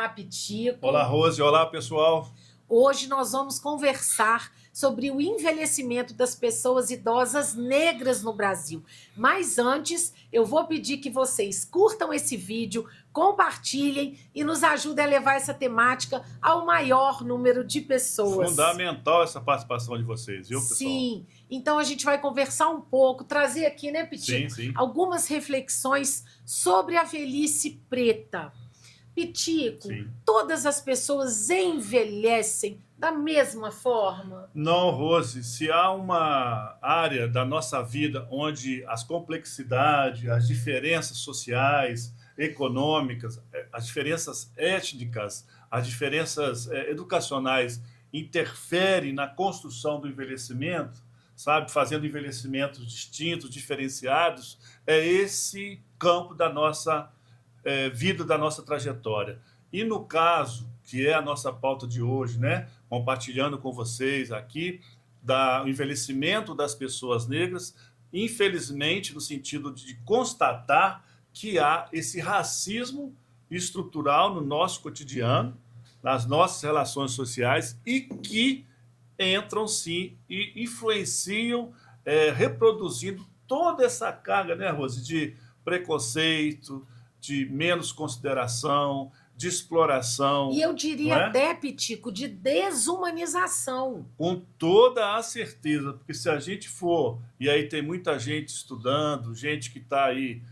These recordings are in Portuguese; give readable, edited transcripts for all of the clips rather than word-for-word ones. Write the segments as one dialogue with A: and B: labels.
A: Olá, Pitico.
B: Olá, Rose. Olá, pessoal.
A: Hoje nós vamos conversar sobre o envelhecimento das pessoas idosas negras no Brasil. Mas antes, eu vou pedir que vocês curtam esse vídeo, compartilhem e nos ajudem a levar essa temática ao maior número de pessoas.
B: Fundamental essa participação de vocês, viu, pessoal?
A: Sim, então a gente vai conversar um pouco, trazer aqui, né, Pitico?
B: Sim.
A: Algumas reflexões sobre a velhice preta. Pitico,
B: Sim.
A: todas as pessoas envelhecem da mesma forma?
B: Não, Rose, se há uma área da nossa vida onde as complexidades, as diferenças sociais, econômicas, as diferenças étnicas, as diferenças educacionais interferem na construção do envelhecimento, sabe, fazendo envelhecimentos distintos, diferenciados, é esse campo da nossa vida, da nossa trajetória. E no caso, que é a nossa pauta de hoje, né, compartilhando com vocês aqui, do envelhecimento das pessoas negras, infelizmente, no sentido de constatar que há esse racismo estrutural no nosso cotidiano, nas nossas relações sociais, e que entram, sim, e influenciam, reproduzindo toda essa carga, né, Rose, de preconceito, de menos consideração, de exploração.
A: E eu diria
B: não é?
A: até, Pitico, de desumanização.
B: Com toda a certeza, porque se a gente for, e aí tem muita gente estudando, gente que está aí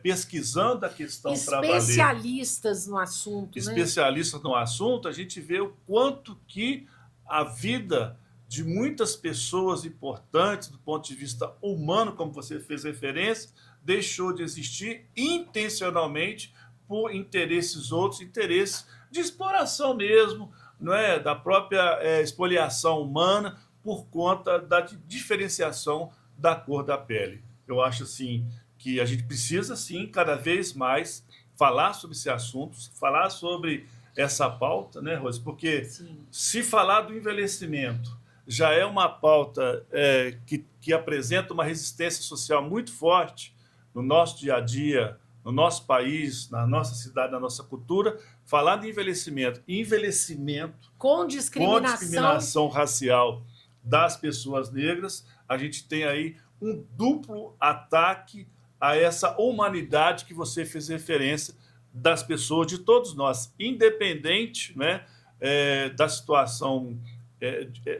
B: pesquisando a questão para valer,
A: Especialistas no assunto, né?
B: especialistas no assunto, a gente vê o quanto que a vida de muitas pessoas importantes do ponto de vista humano, como você fez referência, deixou de existir intencionalmente por interesses outros, interesses de exploração mesmo, não é? Da própria expoliação humana por conta da diferenciação da cor da pele. Eu acho assim que a gente precisa sim cada vez mais falar sobre esse assunto, falar sobre essa pauta, né, Rose? Porque
A: Sim.
B: se falar do envelhecimento já é uma pauta que apresenta uma resistência social muito forte no nosso dia a dia, no nosso país, na nossa cidade, na nossa cultura, falar de envelhecimento
A: Com discriminação
B: racial das pessoas negras, a gente tem aí um duplo ataque a essa humanidade que você fez referência das pessoas, de todos nós, independente, né, da situação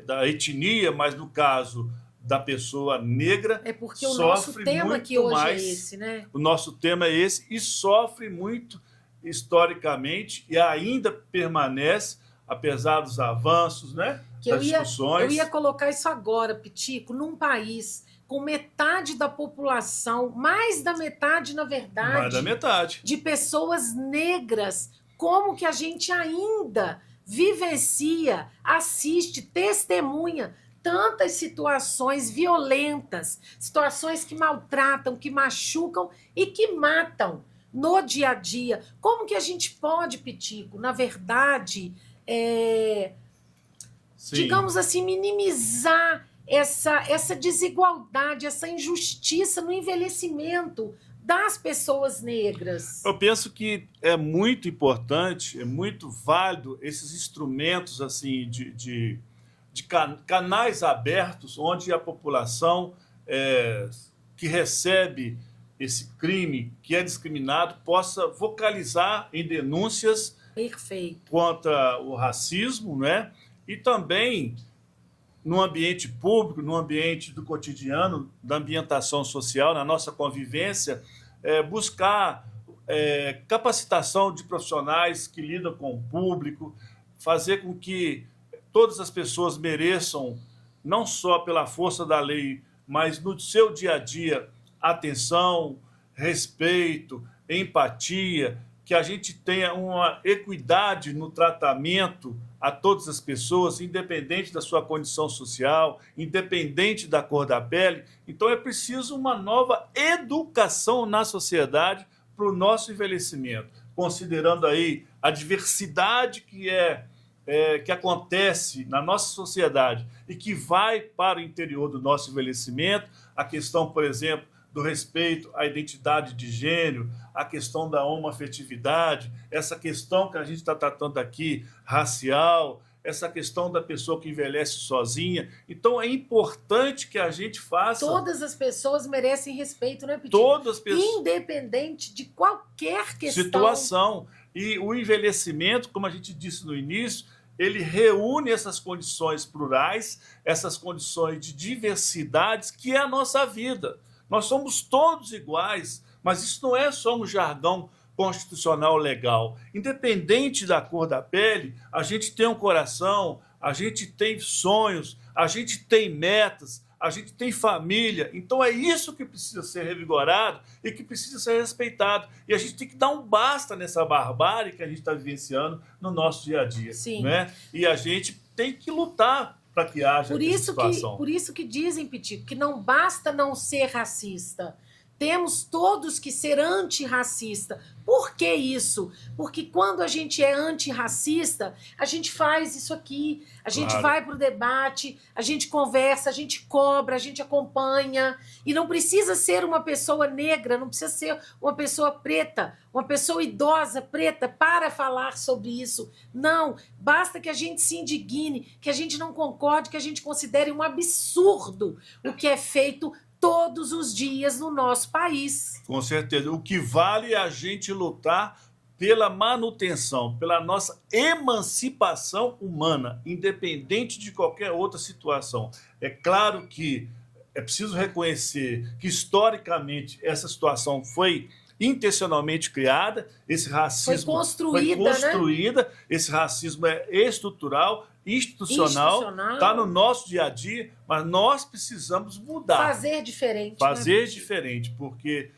B: da etnia, mas no caso da pessoa negra,
A: É porque o nosso
B: sofre
A: tema
B: muito
A: aqui hoje
B: mais.
A: é esse, né?
B: O nosso tema é esse e sofre muito historicamente e ainda permanece, apesar dos avanços, né,
A: Que
B: das
A: eu
B: discussões.
A: ia colocar isso agora, Pitico, num país com metade da população, mais da metade, na verdade,
B: Mais da metade.
A: de pessoas negras, como que a gente ainda vivencia, assiste, testemunha tantas situações violentas, situações que maltratam, que machucam e que matam no dia a dia. Como que a gente pode, Pitico, na verdade,
B: Sim.
A: digamos assim, minimizar essa desigualdade, essa injustiça no envelhecimento das pessoas negras?
B: Eu penso que é muito importante, é muito válido esses instrumentos assim de canais abertos onde a população que recebe esse crime, que é discriminado, possa vocalizar em denúncias
A: Perfeito.
B: contra o racismo, né? E também no ambiente público, no ambiente do cotidiano, da ambientação social, na nossa convivência, buscar capacitação de profissionais que lidam com o público, fazer com que todas as pessoas mereçam, não só pela força da lei, mas no seu dia a dia, atenção, respeito, empatia, que a gente tenha uma equidade no tratamento a todas as pessoas, independente da sua condição social, independente da cor da pele. Então é preciso uma nova educação na sociedade para o nosso envelhecimento, considerando aí a diversidade que acontece na nossa sociedade e que vai para o interior do nosso envelhecimento, a questão, por exemplo, do respeito à identidade de gênero, a questão da homoafetividade, essa questão que a gente está tratando aqui, racial, essa questão da pessoa que envelhece sozinha. Então, é importante que a gente faça...
A: Todas as pessoas merecem respeito, né, Pitinho?
B: Todas as pessoas...
A: Independente de qualquer questão.
B: Situação. E o envelhecimento, como a gente disse no início, ele reúne essas condições plurais, essas condições de diversidades, que é a nossa vida. Nós somos todos iguais, mas isso não é só um jargão constitucional legal. Independente da cor da pele, a gente tem um coração, a gente tem sonhos, a gente tem metas, a gente tem família. Então é isso que precisa ser revigorado e que precisa ser respeitado. E a gente tem que dar um basta nessa barbárie que a gente está vivenciando no nosso dia a dia.
A: Sim.
B: Né? E a gente tem que lutar para que haja essa situação.
A: Por isso que dizem, Pitico, que não basta não ser racista. Temos todos que ser antirracista. Por que isso? Porque quando a gente é antirracista, a gente faz isso aqui, a gente vai para o debate, a gente conversa, a gente cobra, a gente acompanha. E não precisa ser uma pessoa negra, não precisa ser uma pessoa preta, uma pessoa idosa preta para falar sobre isso. Não, basta que a gente se indigne, que a gente não concorde, que a gente considere um absurdo o que é feito todos os dias no nosso país.
B: Com certeza. O que vale é a gente lutar pela manutenção, pela nossa emancipação humana, independente de qualquer outra situação. É claro que é preciso reconhecer que, historicamente, essa situação foi intencionalmente criada, esse racismo foi construída, né? Esse racismo é estrutural, institucional, está no nosso dia a dia, mas nós precisamos mudar.
A: Fazer diferente.
B: Fazer diferente, porque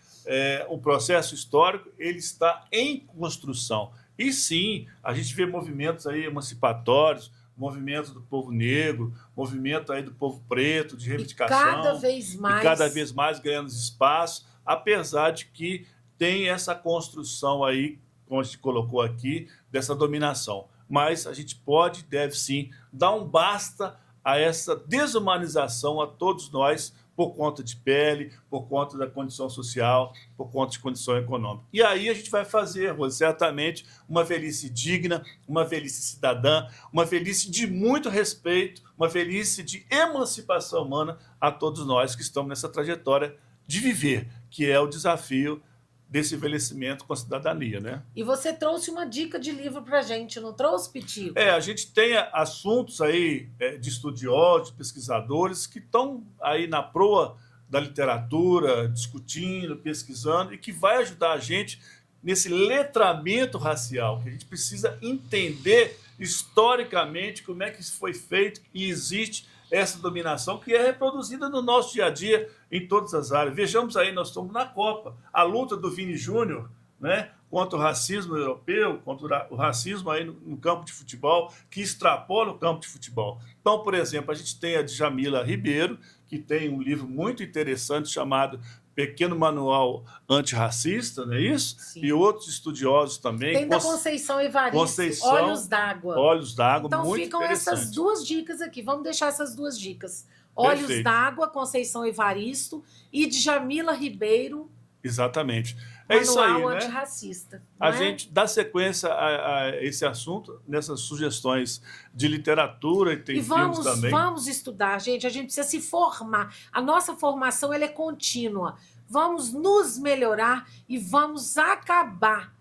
B: o processo histórico ele está em construção. E sim, a gente vê movimentos aí emancipatórios, movimento do povo negro, movimento aí do povo preto, de reivindicação.
A: E cada vez mais
B: ganhando espaço, apesar de que tem essa construção aí, como a gente colocou aqui, dessa dominação. Mas a gente pode e deve sim dar um basta a essa desumanização a todos nós por conta de pele, por conta da condição social, por conta de condição econômica. E aí a gente vai fazer, Rose, certamente, uma velhice digna, uma velhice cidadã, uma velhice de muito respeito, uma velhice de emancipação humana a todos nós que estamos nessa trajetória de viver, que é o desafio desse envelhecimento com a cidadania, né?
A: E você trouxe uma dica de livro pra gente, não trouxe, Pitico?
B: A gente tem assuntos aí de estudiosos, de pesquisadores que estão aí na proa da literatura, discutindo, pesquisando, e que vai ajudar a gente nesse letramento racial, que a gente precisa entender historicamente como é que isso foi feito e existe essa dominação que é reproduzida no nosso dia a dia em todas as áreas. Vejamos aí, nós estamos na Copa, a luta do Vini Júnior, né, contra o racismo europeu, contra o racismo aí no campo de futebol, que extrapola o campo de futebol. Então, por exemplo, a gente tem a Djamila Ribeiro, que tem um livro muito interessante chamado Pequeno Manual Antirracista, não é isso?
A: Sim.
B: E outros estudiosos também.
A: Tem da Conceição Evaristo, Olhos d'Água.
B: Olhos d'Água,
A: então,
B: muito
A: ficam
B: interessante.
A: essas duas dicas aqui. Vamos deixar essas duas dicas. Olhos d'Água, Conceição Evaristo, e Djamila Ribeiro.
B: Exatamente. É isso aí,
A: Manual
B: né?
A: Antirracista.
B: A gente dá sequência a esse assunto, nessas sugestões de literatura, e tem filmes também.
A: Vamos estudar, gente. A gente precisa se formar. A nossa formação ela é contínua. Vamos nos melhorar e vamos acabar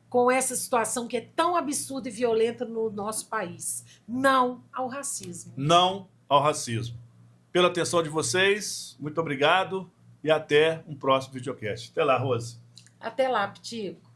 A: com essa situação que é tão absurda e violenta no nosso país. Não ao racismo.
B: Não ao racismo. Pela atenção de vocês, muito obrigado e até um próximo videocast. Até lá, Rose.
A: Até lá, Pitico.